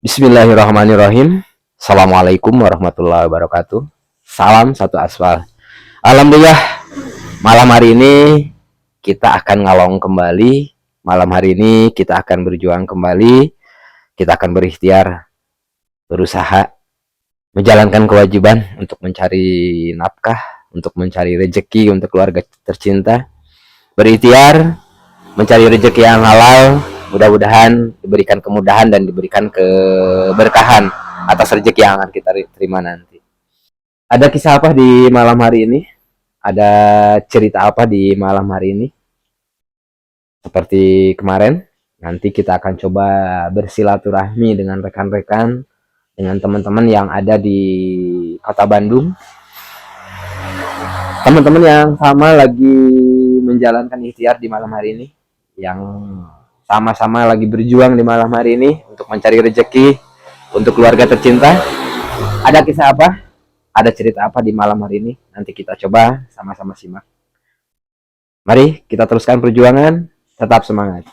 Bismillahirrahmanirrahim. Assalamualaikum warahmatullahi wabarakatuh. Salam satu aspal. Alhamdulillah, malam hari ini kita akan ngalong kembali. Malam hari ini kita akan berjuang kembali. Kita akan berikhtiar, berusaha, menjalankan kewajiban untuk mencari nafkah, untuk mencari rezeki untuk keluarga tercinta. Berikhtiar, mencari rezeki yang halal, mudah-mudahan diberikan kemudahan dan diberikan keberkahan atas rezeki yang akan kita terima nanti. Ada kisah apa di malam hari ini? Ada cerita apa di malam hari ini? Seperti kemarin, nanti kita akan coba bersilaturahmi dengan rekan-rekan, dengan teman-teman yang ada di kota Bandung. Teman-teman yang sama lagi menjalankan ikhtiar di malam hari ini, yang sama-sama lagi berjuang di malam hari ini untuk mencari rezeki untuk keluarga tercinta. Ada kisah apa? Ada cerita apa di malam hari ini? Nanti kita coba sama-sama simak. Mari kita teruskan perjuangan, tetap semangat.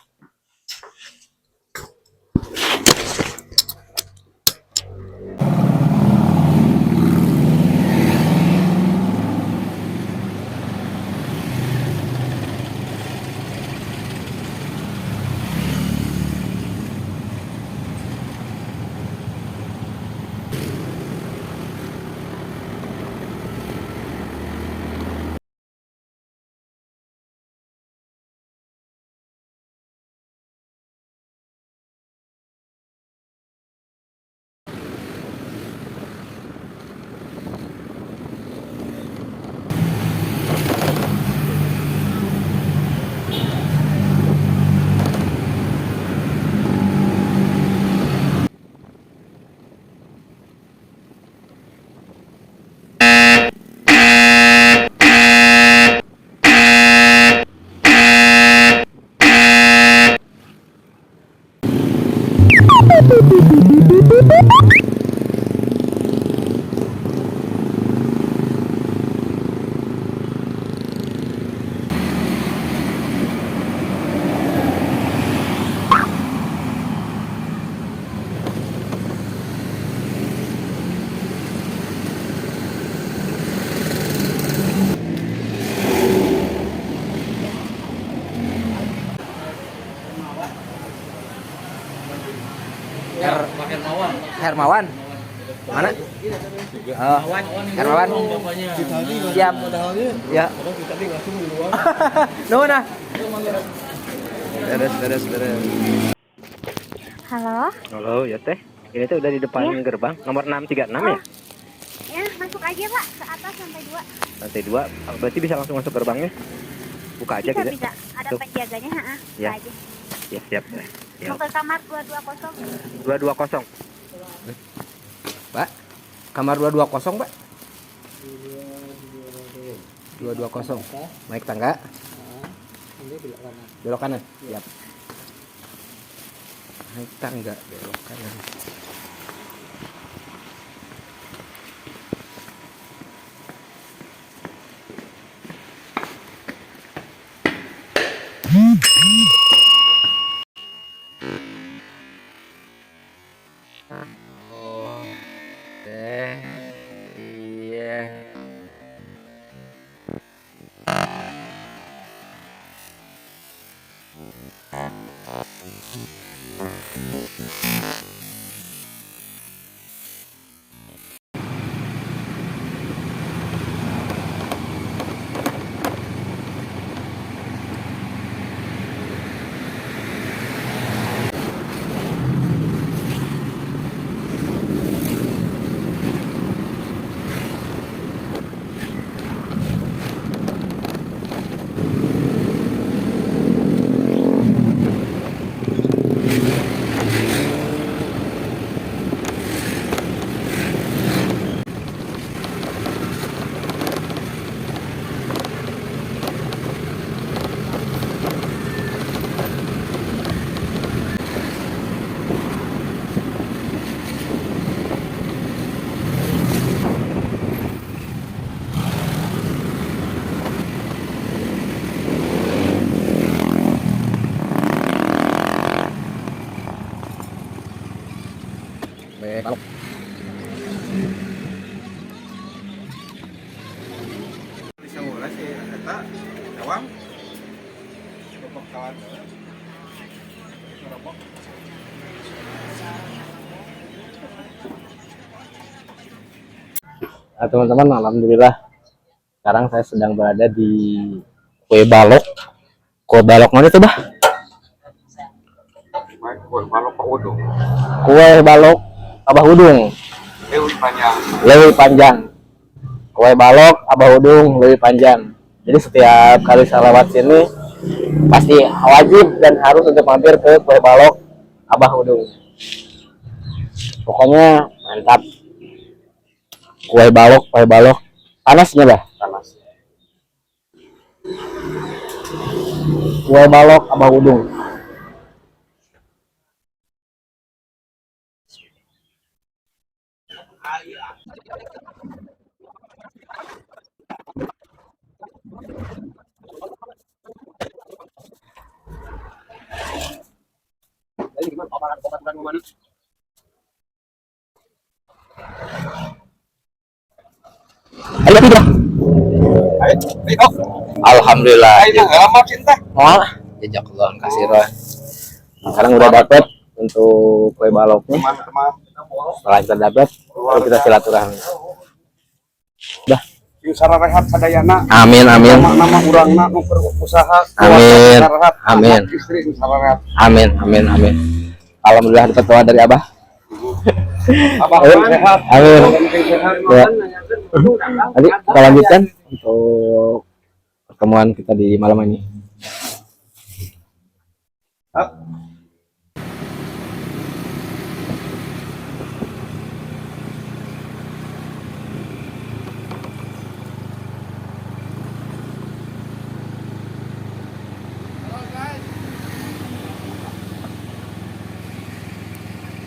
Hermawan. Mana? Oh, Hermawan. Siap. Ya. Nuhun ah. Beres. Halo. Halo, ya teh. Ini tuh udah di depan gerbang nomor 636 ya? Ya, masuk aja, Pak. Ke atas lantai 2. Lantai 2. Berarti bisa langsung masuk gerbangnya? Buka aja Bisa, gitu. bisa. Ada Tuh. penjaganya, Ya. Buka aja. Ya, siap. Mau ke kamar 220. 220. Mbak, kamar 220, Mbak. 220. Naik tangga. Belok kanan. Siap. Naik tangga, belok kanan. Oh, iya. balok. Bisa mulai sih eta cawang. Rokok kawan. Rokok. Nah, teman-teman, alhamdulillah sekarang saya sedang berada di kue balok. Kue balok mana tuh, Bah? Kue balok Pak Udung. Kue balok Abah Udung. Lewi panjang. Lebih panjang. Kue balok Abah Udung lebih panjang. Jadi setiap kali saya lewat sini pasti wajib dan harus untuk mampir ke kue balok Abah Udung. Pokoknya mantap. Kue balok. Panasnya, Bah? Panas. Kue balok Abah Udung. Ayo, tidak. Ayo. Alhamdulillah. Ayo lama cinta. Oh, jazakallah khairan. Sekarang udah dapet untuk kue baloknya. Teman-teman. Setelah kita dapat, baru kita silaturahmi. Dah. Yung sararehat sadayana. Amin. Nama urangna nu berusaha. Amin. Amin. Istri nu sararehat. Amin. Alhamdulillah dapat doa dari Abah. Abah sehat. Amin. Sehat. Ya. Nanti kita lanjutkan untuk pertemuan kita di malam ini.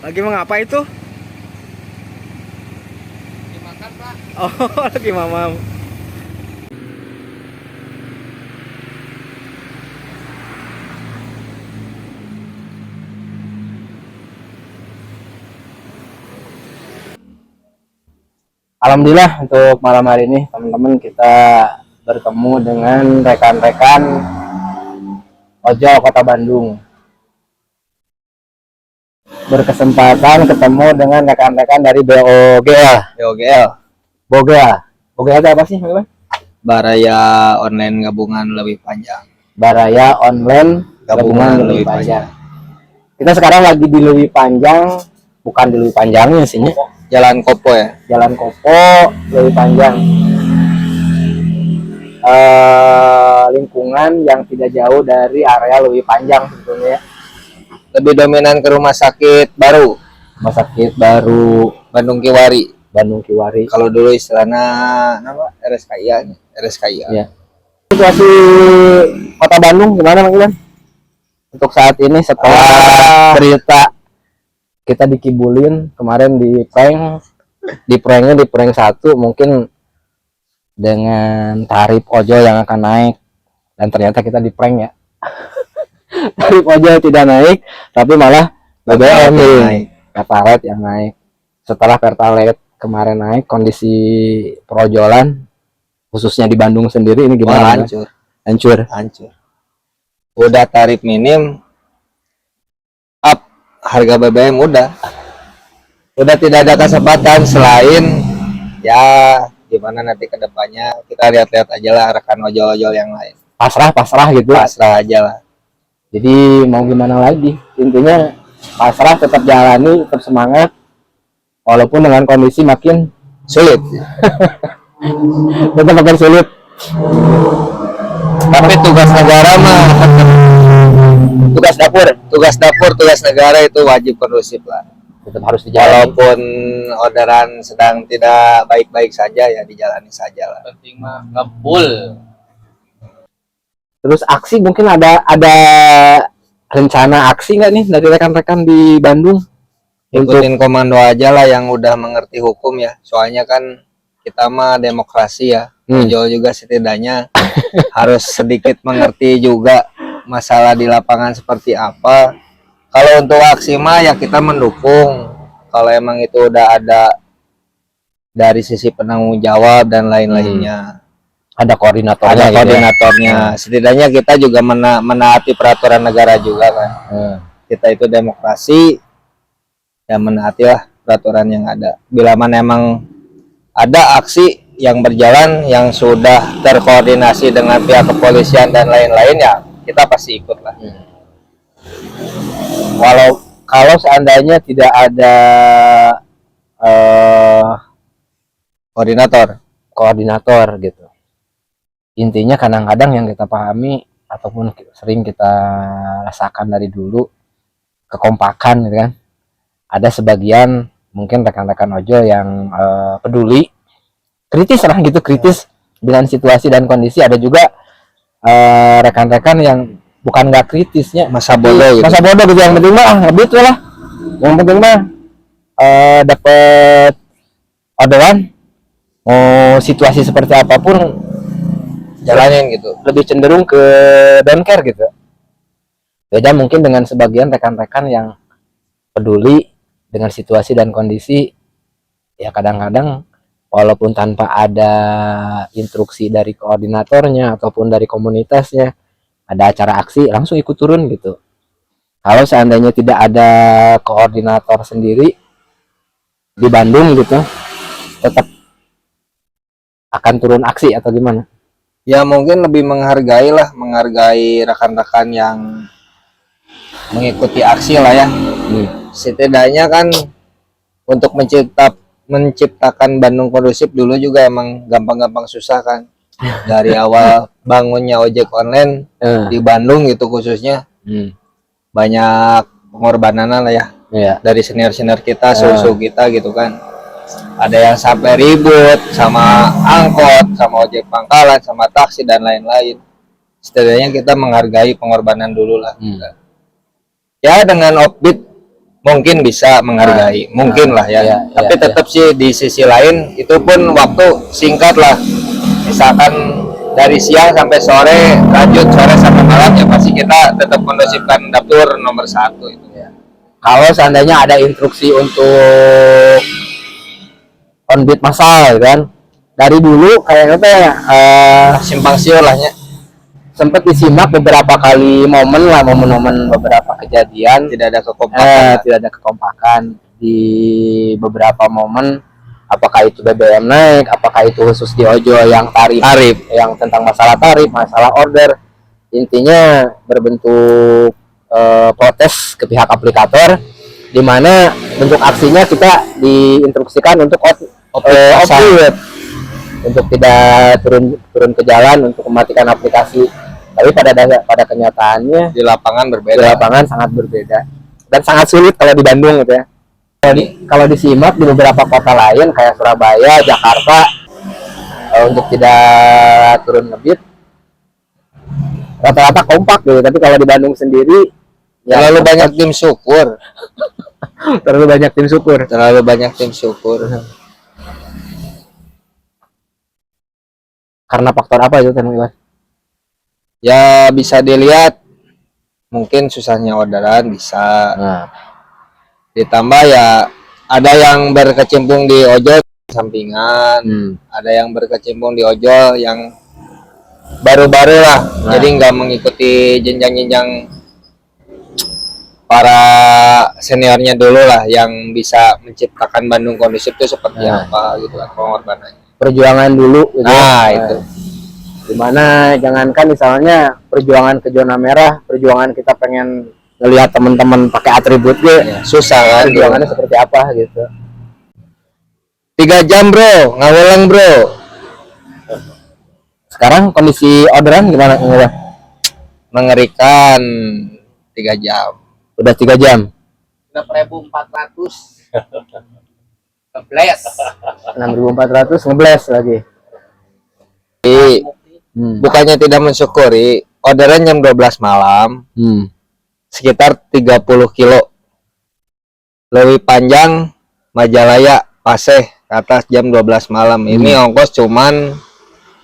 Lagi mengapa itu? Dimakan, Pak. Oh, lagi mamam. Alhamdulillah untuk malam hari ini teman-teman kita bertemu dengan rekan-rekan ojol Kota Bandung. Berkesempatan ketemu dengan rekan-rekan dari BOGL. BOGL itu apa sih, Bang? Baraya Online Gabungan Lebih Panjang. Baraya Online Gabungan Lebih Panjang. Kita sekarang lagi di Lebih Panjang, bukan di Lebih Panjangnya sih, Jalan Kopo ya. Jalan Kopo Lebih Panjang. Lingkungan yang tidak jauh dari area Lebih Panjang sebetulnya. Lebih dominan ke rumah sakit baru. Rumah sakit baru Bandung Kiwari. Kalau Kalau dulu istilahnya nama RSKI. ya. Situasi Kota Bandung gimana, Bang Iwan? Untuk saat ini setelah berita kita dikibulin kemarin di pranknya di prank 1, mungkin dengan tarif ojol yang akan naik, dan ternyata kita di prank ya. Tarif ojol tidak naik, tapi malah BBM naik, Pertalite yang naik. Setelah Pertalite kemarin naik, kondisi perojolan khususnya di Bandung sendiri ini gimana? Hancur. Udah tarif minim up, harga BBM udah tidak ada kesempatan selain ya gimana nanti kedepannya kita lihat-lihat aja lah rekan ojol-ojol yang lain. Pasrah gitu. Pasrah aja lah. Jadi mau gimana lagi, intinya pasrah, tetap jalani, tetap semangat walaupun dengan kondisi makin Sulit. tetap makin sulit. Tapi tugas negara mah tugas negara itu wajib kondusif lah. Tetap harus dijalani. Walaupun orderan sedang tidak baik-baik saja ya dijalani saja lah. Penting mah ngebul. Terus aksi, mungkin ada rencana aksi nggak nih dari rekan-rekan di Bandung? Ikutin komando aja lah yang udah mengerti hukum ya. Soalnya kan kita mah demokrasi ya. Ojol juga setidaknya harus sedikit mengerti juga masalah di lapangan seperti apa. Kalau untuk aksi mah ya kita mendukung. kalau emang itu udah ada dari sisi penanggung jawab dan lain-lainnya, Ada koordinatornya ada gitu ya. koordinatornya. Setidaknya kita juga menaati peraturan negara juga kan. Kita itu demokrasi, ya menaatilah peraturan yang ada. Bila mana emang ada aksi yang berjalan yang sudah terkoordinasi dengan pihak kepolisian dan lain-lain, ya kita pasti ikut lah. Kalau seandainya tidak ada koordinator gitu. Intinya kadang-kadang yang kita pahami ataupun sering kita rasakan dari dulu, kekompakan gitu kan. Ada sebagian mungkin rekan-rekan ojol yang peduli, kritis lah gitu, kritis dengan situasi dan kondisi. Ada juga rekan-rekan yang bukan nggak kritisnya, Masa bodoh gitu. masa bodoh gitu. Yang penting mah ngebit lah, yang penting mah dapat orderan, mau situasi seperti apapun Jalanin gitu. lebih cenderung ke don't care gitu. Beda mungkin dengan sebagian rekan-rekan yang peduli dengan situasi dan kondisi, ya kadang-kadang walaupun tanpa ada instruksi dari koordinatornya ataupun dari komunitasnya, ada acara aksi langsung ikut turun gitu. Kalau seandainya tidak ada koordinator sendiri di Bandung gitu, tetap akan turun aksi atau gimana? Ya mungkin lebih menghargai rekan-rekan yang mengikuti aksi lah ya. Setidaknya kan untuk menciptakan Bandung kondusif dulu juga emang gampang-gampang susah kan. Dari awal bangunnya ojek online di Bandung gitu khususnya, banyak pengorbanan lah ya. Iya. Dari senior-senior kita, susu kita gitu kan. Ada yang sampai ribut sama angkot, sama ojek pangkalan, sama taksi dan lain-lain. Setidaknya kita menghargai pengorbanan dulu lah. Ya dengan offbeat mungkin bisa menghargai, mungkin lah ya. Tapi tetap sih di sisi lain itu pun waktu singkat lah. Misalkan dari siang sampai sore, lanjut sore sampai malam, ya pasti kita tetap kondusifkan dapur nomor 1 itu. Kalau seandainya ada instruksi untuk on beat massal kan, dari dulu kayaknya Simpang siur lah ya. sempat disimak beberapa kali momen beberapa kejadian, Tidak ada kekompakan. tidak ada kekompakan di beberapa momen. Apakah itu BBM naik, apakah itu khusus di ojol yang tarif yang tentang masalah tarif, masalah order, intinya berbentuk protes ke pihak aplikator, di mana bentuk aksinya kita diinstruksikan untuk offbeat, untuk tidak turun ke jalan untuk mematikan aplikasi. Tapi pada kenyataannya Di lapangan di berbeda. lapangan sangat berbeda dan sangat sulit kalau di Bandung gitu ya. Kalau disimak di beberapa kota lain kayak Surabaya, Jakarta, untuk tidak turun ngebit rata-rata kompak gitu. Tapi kalau di Bandung sendiri Terlalu banyak tim syukur. terlalu banyak tim syukur. Terlalu banyak tim syukur. Karena faktor apa itu Teman Iwan? Ya bisa dilihat mungkin susahnya orderan bisa. Nah, Ditambah ya ada yang berkecimpung di ojol sampingan, ada yang berkecimpung di ojol yang baru-baru lah. Jadi nggak mengikuti jenjang-jenjang para seniornya dulu lah yang bisa menciptakan Bandung kondusif itu seperti apa gitu kan pengorbanannya. perjuangan dulu gitu. Nah, itu. Dimana jangankan misalnya perjuangan ke zona merah, perjuangan kita pengen ngelihat teman-teman pakai atribut Susah kan perjuangannya seperti apa gitu. 3 jam bro, ngaweleng bro. Sekarang kondisi orderan gimana? Mengerikan. 3 jam. Udah 3 jam. 6.400 ngebles 6.400 ngebles lagi. Bukannya tidak mensyukuri, orderan jam 12 malam, sekitar 30 kilo. Lebih panjang Majalaya, Paseh, ke atas jam 12 malam. Ini ongkos cuman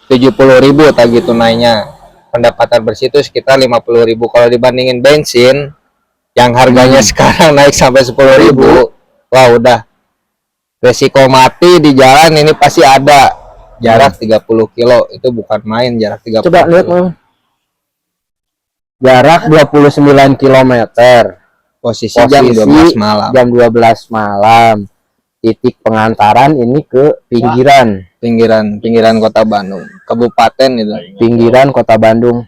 70.000 tagih tunainya. Pendapatan bersih itu sekitar 50.000. Kalau dibandingin bensin yang harganya sekarang naik sampai 10.000, wah udah resiko mati di jalan ini pasti ada. Jarak 30 kilo itu bukan main, jarak 30 Coba lihat kilo. Mam. Jarak 29 km. Posisi jam 12 malam. Jam 12 malam. Titik pengantaran ini ke Pinggiran kota Bandung, kabupaten itu. pinggiran kota Bandung.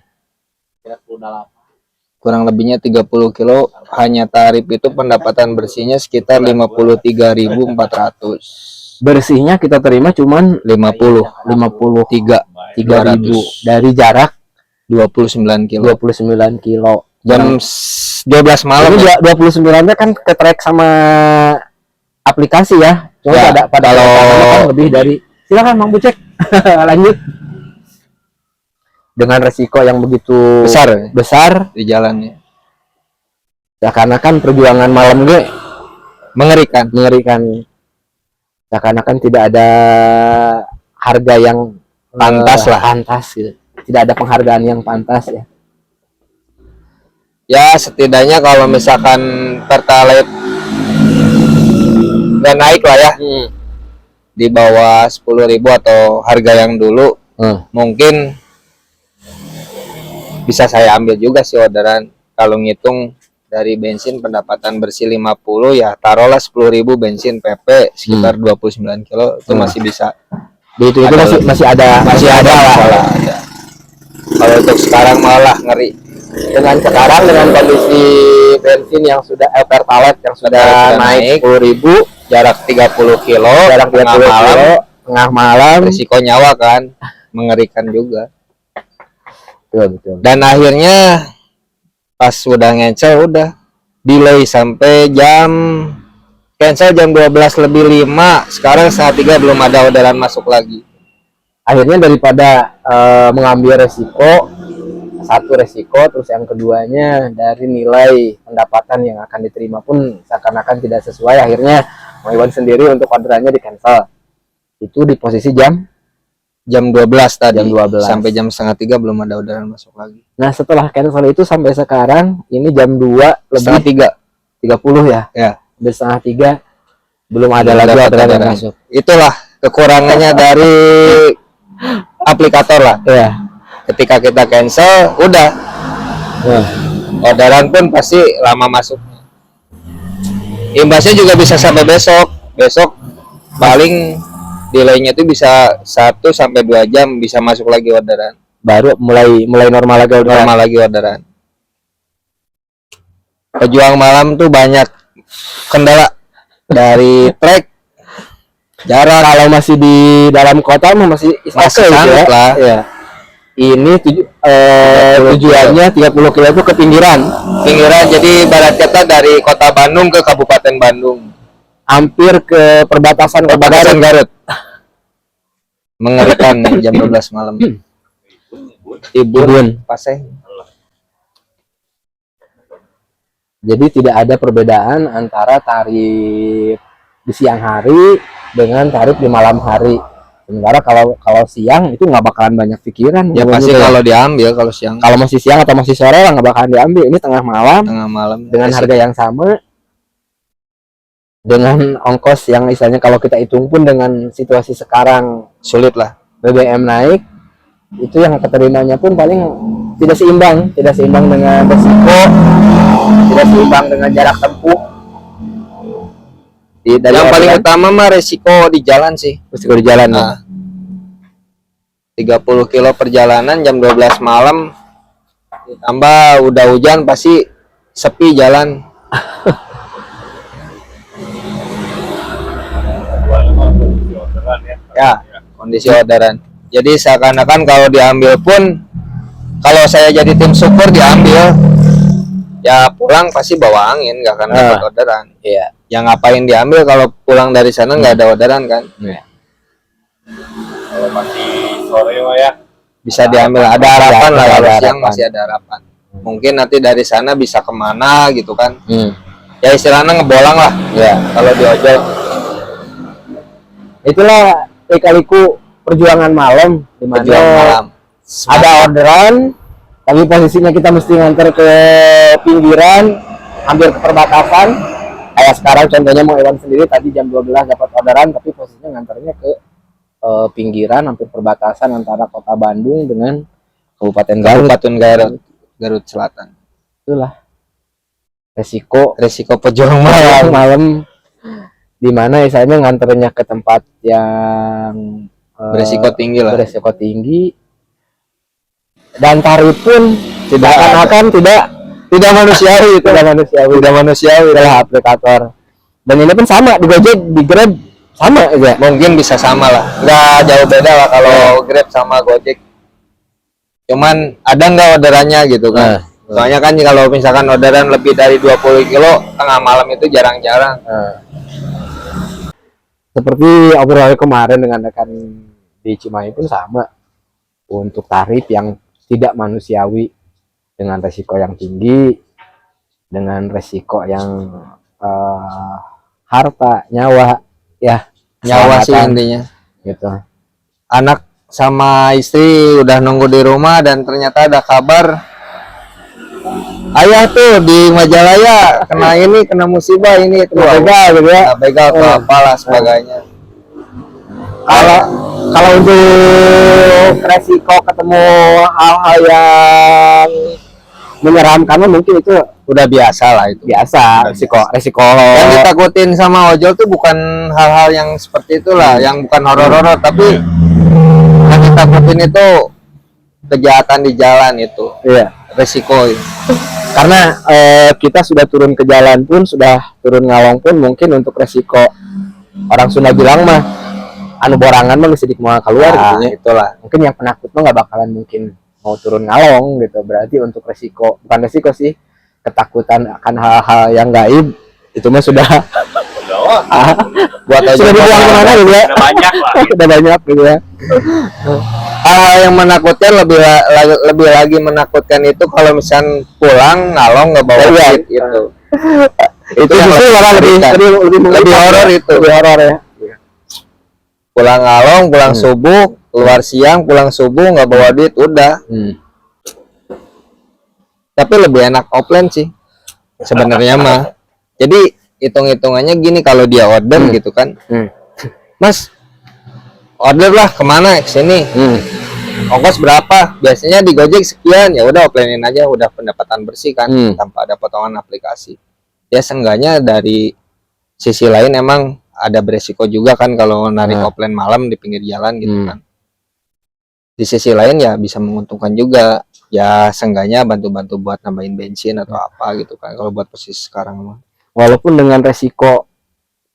Kurang lebihnya 30 kilo, hanya tarif itu pendapatan bersihnya sekitar 53.400. Bersihnya kita terima cuman 53 ribu dari jarak 29 kilo. 29 kilo. Jam 12 malam Ini ya. 29-nya kan ke track sama aplikasi ya. Cuma Ya, pada kalau- kan lebih dari, silakan Mang Bucek. Lanjut. Dengan resiko yang begitu besar Di jalannya. seakan-akan perjuangan malam gue Mengerikan. seakan-akan tidak ada harga yang Pantas lah. pantas gitu. Tidak ada penghargaan yang pantas ya. Ya setidaknya kalau misalkan Pertalite nggak naik lah ya, di bawah 10.000 atau harga yang dulu, mungkin bisa saya ambil juga sih orderan. Kalau ngitung dari bensin pendapatan bersih 50, ya taruhlah 10.000 bensin PP sekitar 29 kilo itu masih bisa. Itu Ada masih ada lah. Kalau untuk sekarang malah ngeri. dengan sekarang dengan kondisi bensin yang sudah Pertalite yang sudah naik 10.000, Jarak 30 kilo, jarak 30 tengah malam, kilo, tengah malam. risiko nyawa kan, mengerikan juga. Betul. Dan akhirnya pas udah ngecel udah delay sampai cancel jam 12 lebih 5, sekarang setengah 3 belum ada orderan masuk lagi. Akhirnya daripada mengambil resiko, satu resiko, terus yang keduanya dari nilai pendapatan yang akan diterima pun seakan-akan tidak sesuai, akhirnya Mang Iwan sendiri untuk orderannya di cancel. Itu di posisi jam 12 tadi, Jam 12. sampai jam setengah 3 belum ada orderan masuk lagi. Nah setelah cancel itu sampai sekarang ini jam 2 Setengah lebih 30 ya, Ya, udah setengah 3 belum ada belum lagi dapat orderan yang orderan. masuk Itulah kekurangannya dari aplikator lah. ya. Ketika kita cancel udah orderan pun pasti lama masuk. Imbasnya juga bisa sampai besok paling delaynya itu bisa 1 sampai 2 jam bisa masuk lagi orderan, Baru mulai normal lagi orderan. normal lagi orderan. Pejuang malam tuh banyak kendala dari trek, jarak. Kalau masih di dalam kota mah masih Masih oke sanggup ya. lah. Iya. Ini tujuannya 30 kilo itu ke pinggiran, Jadi ibarat kata dari kota Bandung ke Kabupaten Bandung, hampir ke perbatasan Kota perbatasan Garut. Garut. Mengerikan nih, jam 12 malam. Ibun. Paseh. Jadi tidak ada perbedaan antara tarif di siang hari dengan tarif di malam hari. Sementara kalau siang itu nggak bakalan banyak pikiran. Ya pasti Gitu. kalau diambil kalau siang, Kalau masih siang atau masih sore lah nggak bakalan diambil. Ini tengah malam tengah malam dengan harga yang sama, dengan ongkos yang misalnya kalau kita hitung pun dengan situasi sekarang sulit lah. BBM naik, itu yang keterimanya pun paling tidak seimbang dengan resiko, tidak seimbang dengan jarak tempuh. Yang paling utama mah resiko di jalan sih. resiko di jalan. Nah, 30 kilo perjalanan jam 12 malam, ditambah udah hujan pasti sepi jalan. Ya, kondisi orderan. Jadi seakan-akan kalau diambil pun, kalau saya jadi tim support diambil, ya pulang pasti bawa angin, nggak akan dapat orderan. Iya. Yang ngapain diambil kalau pulang dari sana nggak ada orderan kan? Kalau masih sore mah ya. Bisa diambil, ada harapan lah, ada kalau siang harapan. masih ada harapan. Mungkin nanti dari sana bisa kemana gitu kan? Ya istilahnya ngebolang lah. Ya. Kalau di ojol. Itulah lika-liku perjuangan malam di mana Pejuang malam. ada orderan, tapi posisinya kita mesti nganter ke pinggiran, hampir ke perbatasan. Kayak sekarang contohnya mau Ewan sendiri tadi jam 12 dapat orderan, tapi posisinya nganternya ke pinggiran hampir perbatasan antara kota Bandung dengan Kabupaten Garut. Kabupaten Garut, Garut Selatan. Itulah resiko Resiko pejuang malam malam. malam di mana misalnya nganternya ke tempat yang Beresiko tinggi lah. beresiko tinggi, dan tarif pun Tidak akan tidak manusiawi, tidak manusiawi adalah aplikator. Dan ini pun sama di Gojek, di Grab sama aja. Mungkin bisa sama lah, nggak jauh beda lah kalau Grab sama Gojek. Cuman ada nggak orderannya gitu kan? Soalnya kan kalau misalkan orderan lebih dari 20 kilo tengah malam itu jarang-jarang. Seperti obrolan kemarin dengan rekan di Cimahi pun sama, untuk tarif yang tidak manusiawi, dengan resiko yang tinggi, dengan resiko yang harta, nyawa, ya Nyawa sih keselamatan, intinya. gitu. Anak sama istri udah nunggu di rumah dan ternyata ada kabar ayah tuh di Majalaya kena musibah ini itu Begal gitu ya. begal atau apalah sebagainya. Kalau untuk resiko ketemu hal-hal yang menyeramkan mungkin itu Udah biasa lah itu. biasa, resiko Yang ditakutin sama ojol tuh bukan hal-hal yang seperti itulah, yang bukan horor-horor, tapi yang ditakutin itu kejahatan di jalan itu, iya. resiko. Karena kita sudah turun ke jalan pun, sudah turun ngalong pun, mungkin untuk resiko orang Sunda bilang mah anu borangan mah sidik mau keluar gitu ya. Itulah. Mungkin yang penakut mah nggak bakalan mungkin mau turun ngalong gitu. Berarti untuk resiko, bukan resiko sih, ketakutan akan hal-hal yang gaib itu mah sudah Buat aja sudah dibuang kemana gitu ya. Udah banyak lah. Udah banyak gitu ya. hal yang menakutkan lebih lagi menakutkan itu kalau misalkan pulang ngalong nggak bawa Iya. duit itu. Itu yang justru malah lebih lebih horor itu. Lebih horor ya. Pulang ngalong, pulang subuh, keluar siang, pulang subuh nggak bawa duit udah. Tapi lebih enak offline sih sebenarnya mah. Jadi hitung-hitungannya gini, kalau dia order gitu kan, Mas order lah kemana, ke sini, ongkos berapa, biasanya di Gojek sekian, ya udah offline-in aja, udah pendapatan bersih kan, tanpa ada potongan aplikasi. Ya seenggaknya dari sisi lain emang ada beresiko juga kan kalau narik offline malam di pinggir jalan gitu kan. Di sisi lain ya bisa menguntungkan juga, ya seenggaknya bantu-bantu buat nambahin bensin atau apa gitu kan kalau buat posisi sekarang mah. Walaupun dengan resiko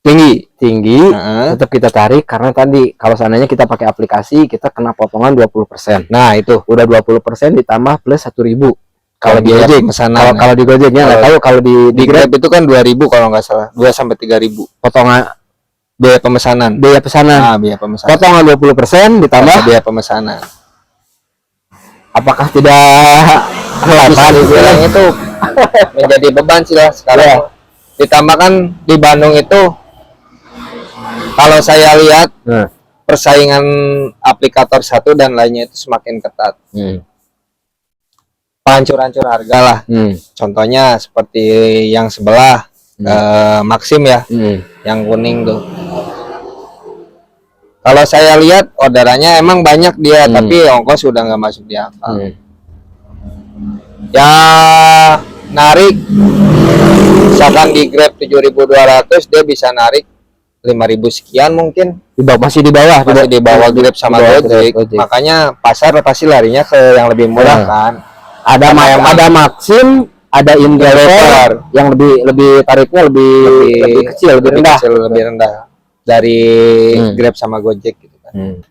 tinggi, tetap kita tarik, karena tadi kalau seandainya kita pakai aplikasi kita kena potongan 20%. Nah itu Udah 20% ditambah plus 1.000 kalau di biaya Gojek. pemesanan. Kalau di Gojeknya nggak tahu, kalau di Grab itu kan 2.000 kalau nggak salah, 2 sampai 3.000 potongan biaya pemesanan. biaya pesanan. Nah, biaya pemesanan. Potongan 20% ditambah, Biaya pemesanan. apakah tidak Bisa dibilang itu menjadi beban sih lah sekarang. Ditambah kan di Bandung itu kalau saya lihat persaingan aplikator satu dan lainnya itu semakin ketat. Hancur-hancur harga lah. Contohnya seperti yang sebelah Maxim ya, yang kuning tuh. Kalau saya lihat orderannya emang banyak dia, tapi ongkos sudah nggak masuk di akal. Ya narik, misalkan di Grab 7.200 dia bisa narik 5.000 sekian mungkin. masih di bawah Grab sama Gojek. Makanya pasar pasti larinya ke yang lebih murah kan. Ada ada Maxim, ada Indriver yang lebih tarifnya lebih kecil, lebih rendah dari Grab sama Gojek gitu kan.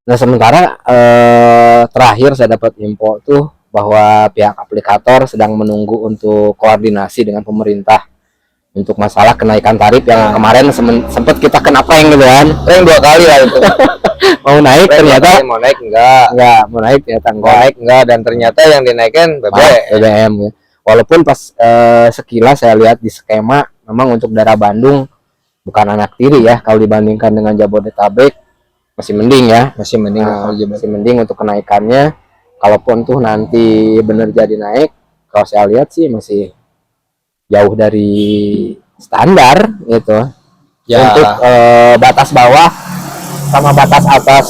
Nah sementara terakhir saya dapat info tuh bahwa pihak aplikator sedang menunggu untuk koordinasi dengan pemerintah untuk masalah kenaikan tarif yang kemarin sempat kita kena prank gitu kan. Prank 2 kali lah itu. Mau naik ternyata mau naik enggak, mau naik ternyata dan ternyata yang dinaikkan BBM ya. Walaupun pas sekilas saya lihat di skema memang untuk daerah Bandung bukan anak tiri ya, kalau dibandingkan dengan Jabodetabek masih mending ya, masih mending untuk kenaikannya. Kalaupun tuh nanti bener jadi naik, kalau saya lihat sih masih jauh dari standar gitu. Ya. Untuk batas bawah sama batas atas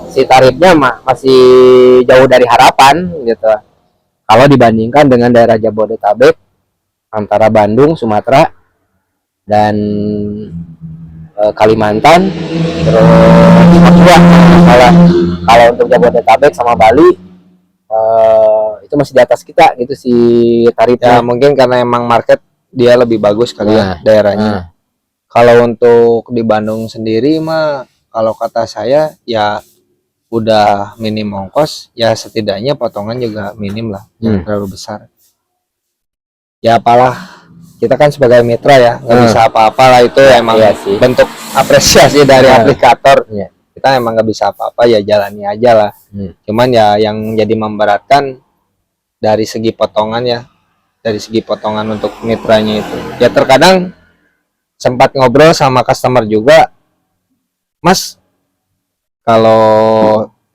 si tarifnya masih jauh dari harapan gitu. Kalau dibandingkan dengan daerah Jabodetabek antara Bandung, Sumatera dan Kalimantan, terus Papua. Kalau untuk Jabodetabek sama Bali itu masih di atas kita gitu si tarifnya. Ya mungkin karena emang market dia lebih bagus kali ya daerahnya. Kalau untuk di Bandung sendiri mah kalau kata saya ya udah minim ongkos, ya setidaknya potongan juga minim lah, jangan terlalu besar. Ya apalah, kita kan sebagai mitra ya nggak bisa apa-apa lah, itu emang sih. bentuk apresiasi dari aplikator. Kita emang nggak bisa apa-apa, ya jalani aja lah. Cuman ya yang jadi memberatkan dari segi potongan ya, dari segi potongan untuk mitranya itu. Ya terkadang sempat ngobrol sama customer juga, Mas, kalau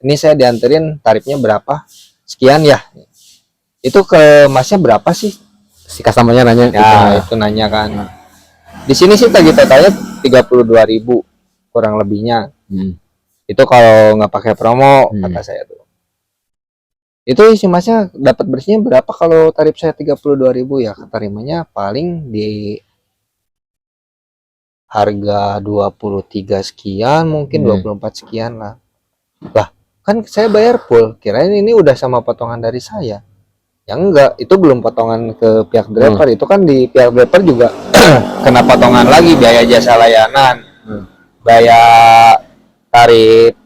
ini saya dianterin tarifnya berapa? Sekian ya. Itu ke Masnya berapa sih? Si customernya nanya. Ya, itu nanya kan. Di sini sih tagi totalnya 32.000 kurang lebihnya. Itu kalau nggak pakai promo kata saya tuh. Itu si Masnya dapat bersihnya berapa kalau tarif saya 32.000 ya? Keterimanya paling di harga 23 sekian, mungkin 24 sekian lah. Lah, kan saya bayar full. Kirain ini udah sama potongan dari saya. Ya enggak, itu belum potongan ke pihak driver. Itu kan di pihak driver juga kena potongan lagi biaya jasa layanan. Biaya tarif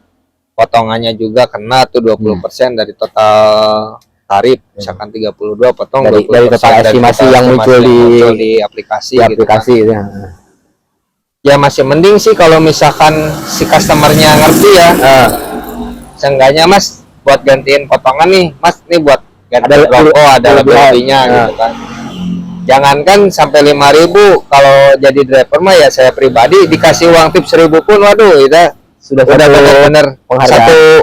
potongannya juga kena tuh 20% dari total tarif. Misalkan 32 potong dari 20% total estimasi yang muncul di aplikasi gitu aplikasi kan. Ya masih mending sih kalau misalkan si customernya ngerti ya. Seenggaknya Mas buat gantiin potongan nih, Mas nih buat ganti rokok ada lebih-lebihnya gitu kan. Jangankan sampai 5.000, kalau jadi driver mah ya saya pribadi dikasih uang tip 1.000 pun waduh itu sudah benar-benar satu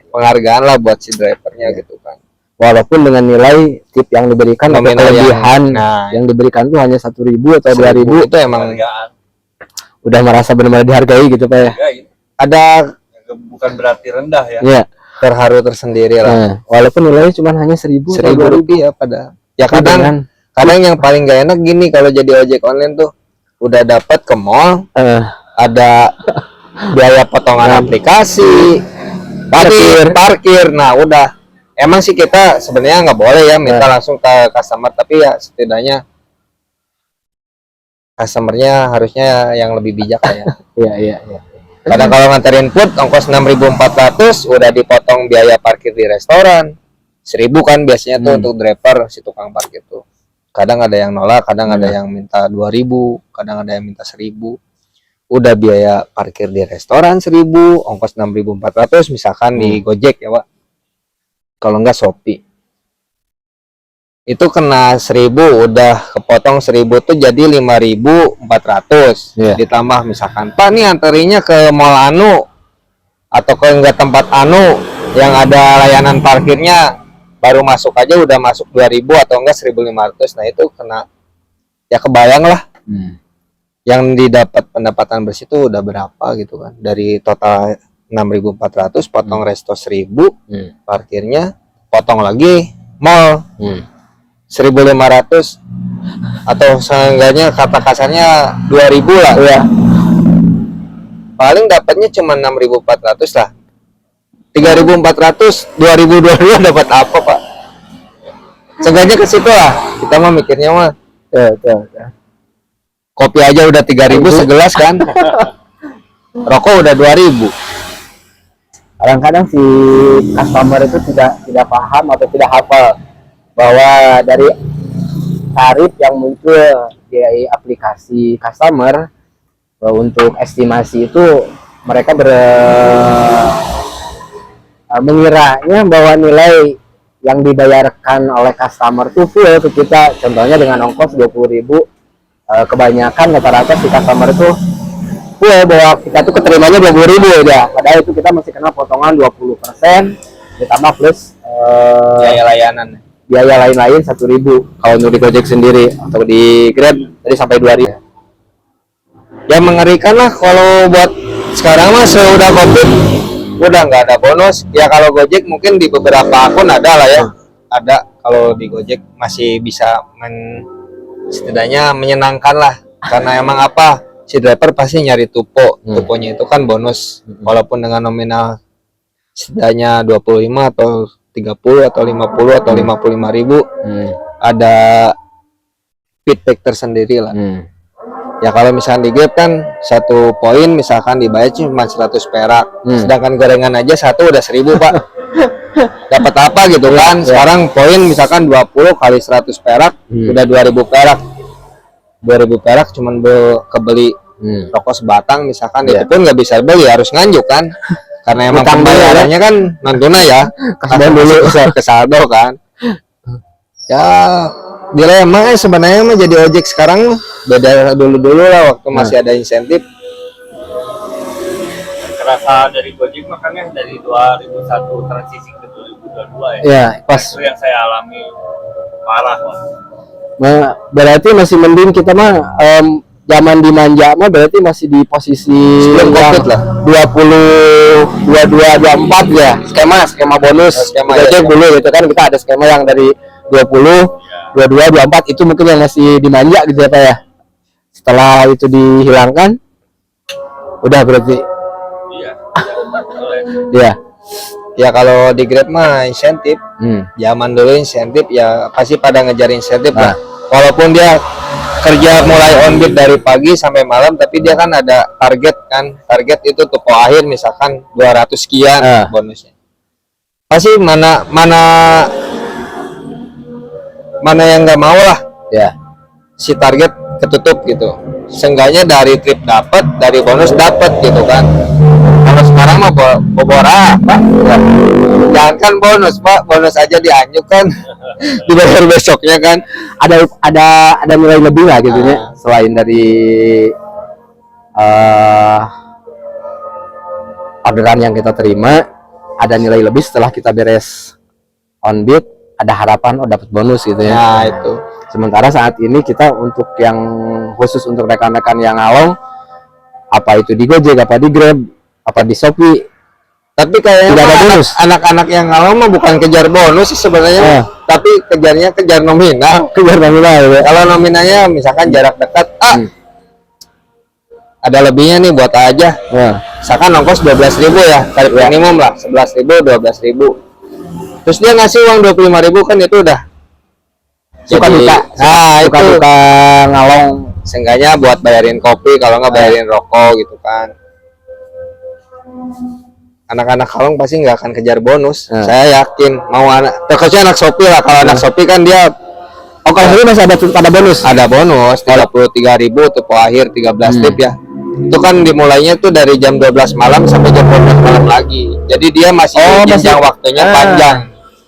penghargaan lah buat si drivernya gitu kan. Walaupun dengan nilai tip yang diberikan atau kelebihan yang diberikan tuh hanya 1.000 atau 2.000, itu emang udah merasa benar-benar dihargai gitu Pak ya. Ada Bukan berarti rendah ya. Iya. Terharu tersendiri lah. Walaupun nilainya cuma hanya 1.000 rupiah pada. Ya kadang yang paling gak enak gini kalau jadi ojek online tuh udah dapat ke mall, ada biaya potongan aplikasi, parkir. Nah udah, emang sih kita sebenarnya nggak boleh ya minta langsung ke customer, tapi ya setidaknya customernya harusnya yang lebih bijak ya. Iya. Kadang kalau nganterin food ongkos 6.400 udah dipotong biaya parkir di restoran 1.000 kan biasanya tuh untuk driver si tukang parkir tuh. Kadang ada yang nolak, kadang ada yang minta 2.000, kadang ada yang minta 1.000. Udah biaya parkir di restoran 1.000, ongkos 6.400 misalkan di Gojek ya Pak. Kalau enggak Shopee. Itu kena 1.000, udah kepotong 1.000 tuh jadi 5.400. Ditambah misalkan Pak nih anterinya ke Mall Anu atau ke enggak tempat Anu yang ada layanan parkirnya, baru masuk aja udah masuk 2.000 atau enggak 1.500. Nah itu kena, ya kebayang lah yang didapat pendapatan bersih itu udah berapa gitu kan. Dari total 6.400 potong resto 1.000, parkirnya potong lagi mall 1.500 atau seenggaknya kata kasarnya 2.000 lah ya. Paling dapatnya cuma 6.400 lah. 3.400, 2.022 dapat apa Pak? Seenggaknya ke situ lah. Kita mah mikirnya mah kopi aja udah 3.000 segelas kan. Rokok udah 2.000. Kadang-kadang si customer itu tidak paham atau tidak hafal bahwa dari tarif yang muncul di aplikasi customer untuk estimasi itu mereka mengiranya bahwa nilai yang dibayarkan oleh customer itu full ke kita. Contohnya dengan ongkos 20.000, kebanyakan rata-rata si customer itu full bahwa kita tuh keterimanya 20.000 ya. Padahal itu kita masih kena potongan 20% ditambah plus biaya layanan. Biaya lain-lain 1.000 kalau untuk di Gojek sendiri, atau di Grab tadi sampai 2.000. Ya mengerikan lah kalau buat sekarang mah sudah COVID udah nggak ada bonus. Ya kalau Gojek mungkin di beberapa akun ada lah ya. Ada kalau di Gojek masih bisa setidaknya menyenangkan lah. Karena emang apa si driver pasti nyari tupo. Tuponya itu kan bonus walaupun dengan nominal setidaknya 25 atau 30 atau 50 atau 55.000 ada feedback tersendiri lah. Ya kalau misalkan di Grab kan satu poin misalkan dibayar cuma 100 perak, sedangkan gorengan aja satu udah 1.000 Pak. Dapat apa gitu kan? Sekarang poin misalkan 20 kali 100 perak udah 2.000 perak. 2.000 perak cuman kebeli rokok sebatang misalkan itu pun nggak bisa beli, harus nganjuk kan? Karena emang pembayarannya kan non tunai ya. Kasih dulu ke saldo kan. Ya dilema sebenarnya mah jadi ojek sekarang beda dulu lah waktu masih ada insentif. Kerasa dari Gojek makanya dari 2001 transisi ke 2022 ya. Ya, pas. Itu yang saya alami parah lah. Nah, berarti masih mending kita mah zaman dimanja mah berarti masih di posisi Sebelum COVID lah. 20 22 24 ya. Skema bonus. Skema Gojek ya. dulu gitu kan, kita ada skema yang dari 20 22 24 itu mungkin yang masih dimanja gitu ya Pak ya. Setelah itu dihilangkan udah berarti Iya. Boleh. ya. Ya kalau di Grab mah insentif. Zaman dulu insentif ya pasti pada ngejar insentif lah. Walaupun dia kerja mulai on beat dari pagi sampai malam tapi dia kan ada target kan. Target itu tupo akhir misalkan 200 sekian bonusnya. Pasti mana yang nggak mau lah Ya. si target ketutup gitu. Seenggaknya dari trip dapat, dari bonus dapat gitu kan. Kalau sekarang mah bobor apa? Ya. Jangan kan bonus Pak, bonus aja dianjuk kan. Dibayar besoknya kan. Ada nilai lebih lah gitu ya, selain dari orderan yang kita terima, ada nilai lebih setelah kita beres on beat, ada harapan dapat bonus gitu ya. Nah itu. Sementara saat ini kita untuk yang khusus untuk rekan-rekan yang ngalong, apa itu di Gojek, apa di Grab, apa di Shopee, Tapi kayaknya tidak ada bonus. anak-anak yang ngalong mah bukan kejar bonus sih sebenarnya, tapi kejar nominal. Kejar nominal ya. Kalau nominalnya misalkan jarak dekat, ada lebihnya nih buat aja. Misalkan ongkos 12.000 ya, tarif minimum lah 11.000, 12.000. Terus dia ngasih uang 25.000 kan itu udah Suka-duka. Nah, itu Suka-duka ngalong. seenggaknya buat bayarin kopi, kalau nggak bayarin rokok gitu kan. Anak-anak kalong pasti nggak akan kejar bonus. Saya yakin mau terkecuali anak Shopee lah. Kalau anak Shopee kan dia Kalau ini masih ada bonus. ada bonus 33.000 tuh po akhir 13 tip ya. Itu kan dimulainya tuh dari jam 12 malam sampai jam 12 malam lagi. Jadi dia masih jenjang waktunya panjang.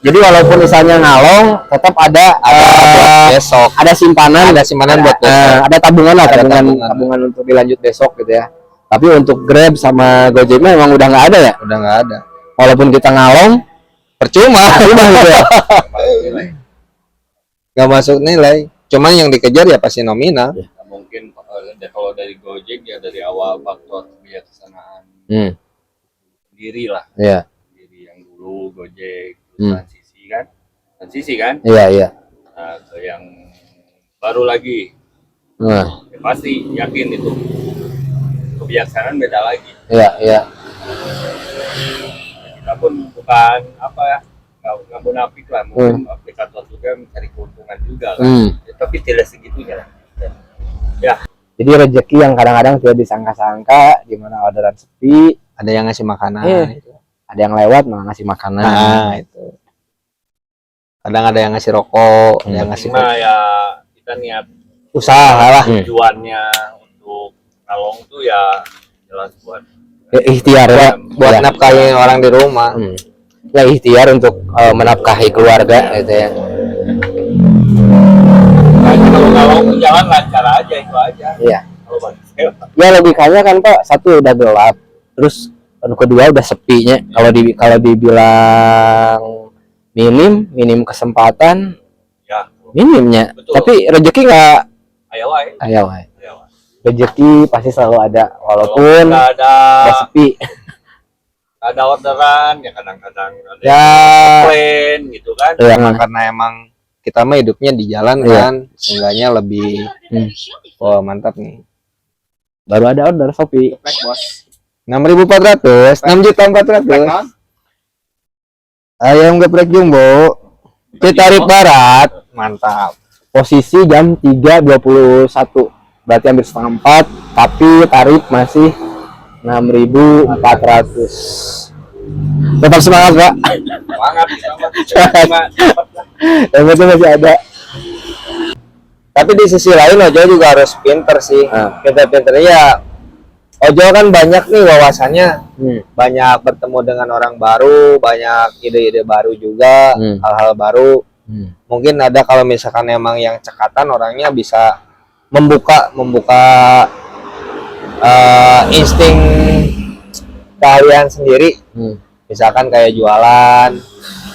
Jadi walaupun misalnya ngalong, tetap ada buat besok. ada simpanan buat besok. Ada tabungan lah, tabungan untuk dilanjut besok gitu ya. Tapi untuk Grab sama Gojek memang udah nggak ada ya. Udah nggak ada. Walaupun kita ngalong, Percuma gitu ya. nggak masuk nilai. Cuman yang dikejar ya pasti nominal. Nah, mungkin kalau dari Gojek ya dari awal faktor kebijaksanaan sendiri lah. Iya. Sendiri yang dulu Gojek transisi kan. Iya. Nah, ke yang baru lagi. Ya, pasti yakin itu kebijaksanaan beda lagi. Iya. Kita pun bukan apa ya, nggak munafik lah, mungkin aplikator juga mencari keuntungan juga kan. Ya, tapi tidak segitunya lah. Ya. Jadi rezeki yang kadang-kadang tidak disangka-sangka, di mana orderan sepi, Ada yang ngasih makanan. ada yang lewat malah ngasih makanan. Nah itu. Kadang ada yang ngasih rokok, ada yang ngasih Cuma ya kita niat usaha lah. tujuannya untuk kalong tuh ya jelas buat Ikhtiar ya, Buat nafkahin orang di rumah. Ya ikhtiar untuk menafkahi keluarga gitu ya. kalau kalong tuh jalan lancar aja, itu aja. Iya. Kalau bagi Ya logikanya kan Pak, satu udah gelap, terus kedua udah sepinya. Kalau dibilang minim kesempatan, ya minimnya. betul. Tapi rezeki nggak ayo wae. ayo. rezeki pasti selalu ada Kalau walaupun nggak ada nggak sepi. ada orderan ya kadang-kadang ada Ya, plan gitu kan. Ya, karena emang kita mah hidupnya di jalan Iya. kan, seenggaknya lebih oh mantap nih. baru ada order Shopee. Black bos. 6.400, 6.400. Ayam geprek jumbo, tarif barat, mantap. Posisi jam 3.21, berarti hampir setengah 4, tapi tarif masih 6.400. Tetap semangat Pak. Semangat, semangat. Yang penting masih ada. Tapi di sisi lain Ojo juga harus pinter sih. Nah. Pinter-pinternya ya, Ojo kan banyak nih wawasannya, banyak bertemu dengan orang baru, banyak ide-ide baru juga, hal-hal baru. Mungkin ada kalau misalkan emang yang cekatan orangnya bisa membuka insting keahlian sendiri. Misalkan kayak jualan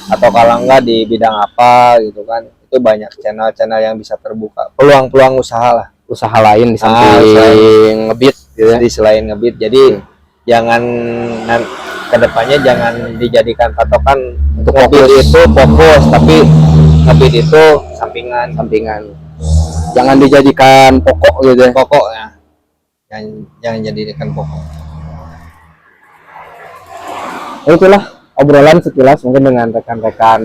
atau kalau enggak di bidang apa gitu kan, itu banyak channel-channel yang bisa terbuka, peluang-peluang usaha lah, Usaha lain di selain samping ngebit gitu ya. jadi selain ngebit. Jadi jangan kedepannya jangan dijadikan patokan untuk ngebit itu fokus, tapi ngebit itu sampingan. Jangan dijadikan pokok gitu ya. Pokoknya jangan jadikan pokok. Itulah obrolan sekilas mungkin dengan rekan-rekan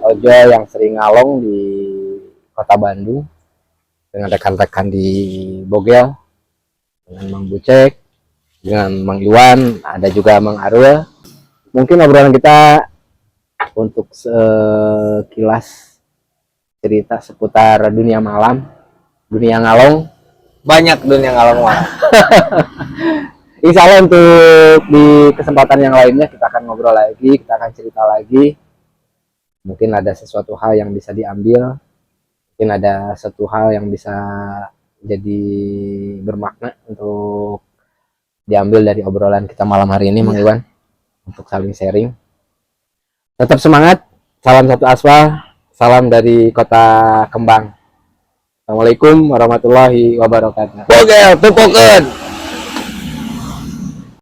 Ojo yang sering ngalong di Kota Bandung, dengan rekan-rekan di Bogel, dengan Mang Bucek, dengan Mang Iwan, ada juga Mang Arul. Mungkin obrolan kita untuk sekilas cerita seputar dunia malam, dunia ngalong. Banyak dunia ngalong mah. Insya Allah untuk di kesempatan yang lainnya kita akan ngobrol lagi, kita akan cerita lagi. Mungkin ada sesuatu hal yang bisa diambil, mungkin ada satu hal yang bisa jadi bermakna untuk diambil dari obrolan kita malam hari ini, Mang Iwan, untuk saling sharing. Tetap semangat, salam satu aspal, salam dari Kota Kembang. Assalamualaikum warahmatullahi wabarakatuh. Bogel, tupokeun.